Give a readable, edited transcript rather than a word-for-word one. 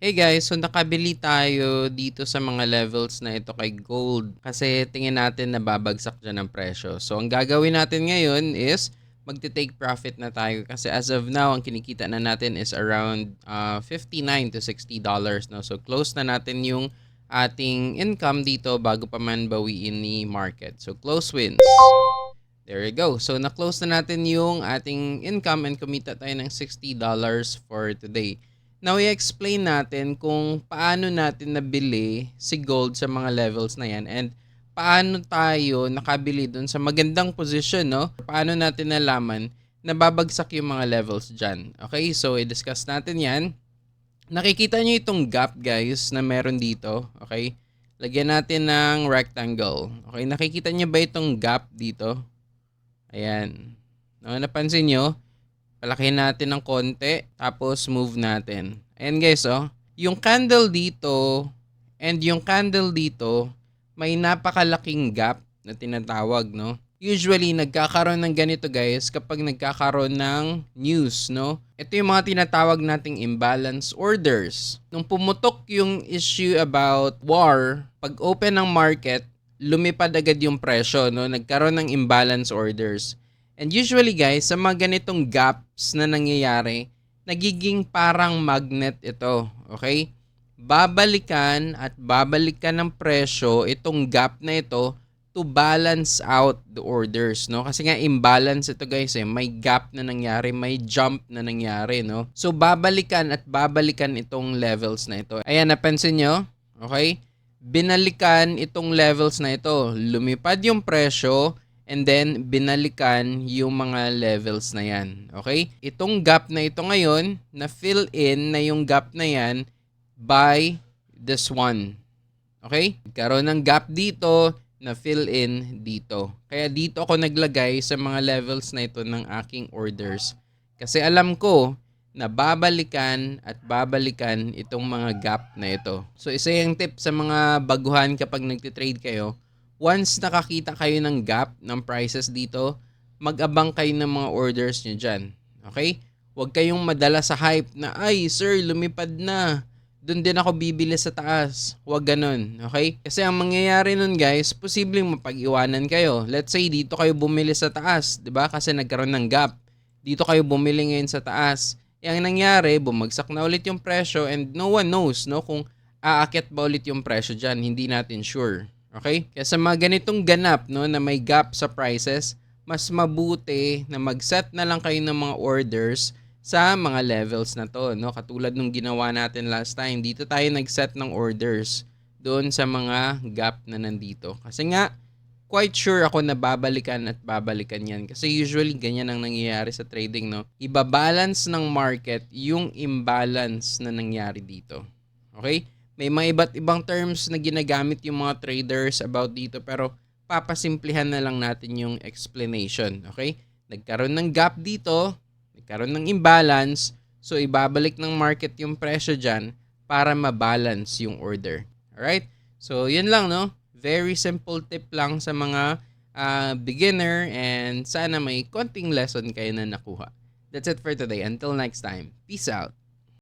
Hey guys, so nakabili tayo dito sa mga levels na ito kay gold kasi tingin natin na babagsak dyan ang presyo. So ang gagawin natin ngayon is magte-take profit na tayo kasi as of now ang kinikita na natin is around 59 to $60 no. So close na natin yung ating income dito bago pa man bawiin ni market. So close wins. There you go. So na-close na natin yung ating income and kumita tayo ng $60 for today. Now, i-explain natin kung paano natin nabili si gold sa mga levels na yan and paano tayo nakabili dun sa magandang position, no? Paano natin nalaman na babagsak yung mga levels dyan. Okay, so i-discuss natin yan. Nakikita nyo itong gap, guys, na meron dito. Okay, lagyan natin ng rectangle. Okay, nakikita nyo ba itong gap dito? Ayan. No, napansin nyo? Palakihin natin ng konti, tapos move natin. Ayan guys, oh. Yung candle dito and yung candle dito, may napakalaking gap na tinatawag, no? Usually, nagkakaroon ng ganito guys kapag nagkakaroon ng news, no? Ito yung mga tinatawag nating imbalance orders. Nung pumutok yung issue about war, pag open ng market, lumipad agad yung presyo, no? Nagkaroon ng imbalance orders. And usually guys, sa mga ganitong gaps na nangyayari, nagiging parang magnet ito. Okay? Babalikan at babalikan ng presyo itong gap na ito to balance out the orders, no? Kasi nga imbalance ito guys, may gap na nangyari, may jump na nangyari, no? So babalikan at babalikan itong levels na ito. Ayan, napansin nyo? Okay? Binalikan itong levels na ito. Lumipad yung presyo, and then, binalikan yung mga levels na yan. Okay? Itong gap na ito ngayon, na-fill in na yung gap na yan by this one. Okay? Karoon ng gap dito, na-fill in dito. Kaya dito ako naglagay sa mga levels na ito ng aking orders. Kasi alam ko na babalikan at babalikan itong mga gap na ito. So, isa yung tip sa mga baguhan kapag nagtitrade kayo. Once nakakita kayo ng gap ng prices dito, mag-abang kayo ng mga orders nyo dyan. Okay? Huwag kayong madala sa hype na, ay sir, lumipad na. Doon din ako bibili sa taas. Huwag ganun. Okay? Kasi ang mangyayari nun guys, posibleng mapag-iwanan kayo. Let's say dito kayo bumili sa taas. 'Di ba? Kasi nagkaroon ng gap. Dito kayo bumili ngayon sa taas. Yang nangyari, bumagsak na ulit yung presyo and no one knows no, kung aakyat ba ulit yung presyo dyan. Hindi natin sure. Okay? Kaya sa mga ganitong ganap no, na may gap sa prices, mas mabuti na mag-set na lang kayo ng mga orders sa mga levels na to. No? Katulad nung ginawa natin last time, dito tayo nag-set ng orders doon sa mga gap na nandito. Kasi nga, quite sure ako na babalikan at babalikan yan. Kasi usually, ganyan ang nangyayari sa trading. No? Ibabalance ng market yung imbalance na nangyari dito. Okay? May mga iba't ibang terms na ginagamit yung mga traders about dito pero papasimplihan na lang natin yung explanation. Okay? Nagkaroon ng gap dito, nagkaroon ng imbalance, so ibabalik ng market yung presyo dyan para mabalance yung order. Alright? So, yun lang, no? Very simple tip lang sa mga beginner and sana may konting lesson kayo na nakuha. That's it for today. Until next time. Peace out.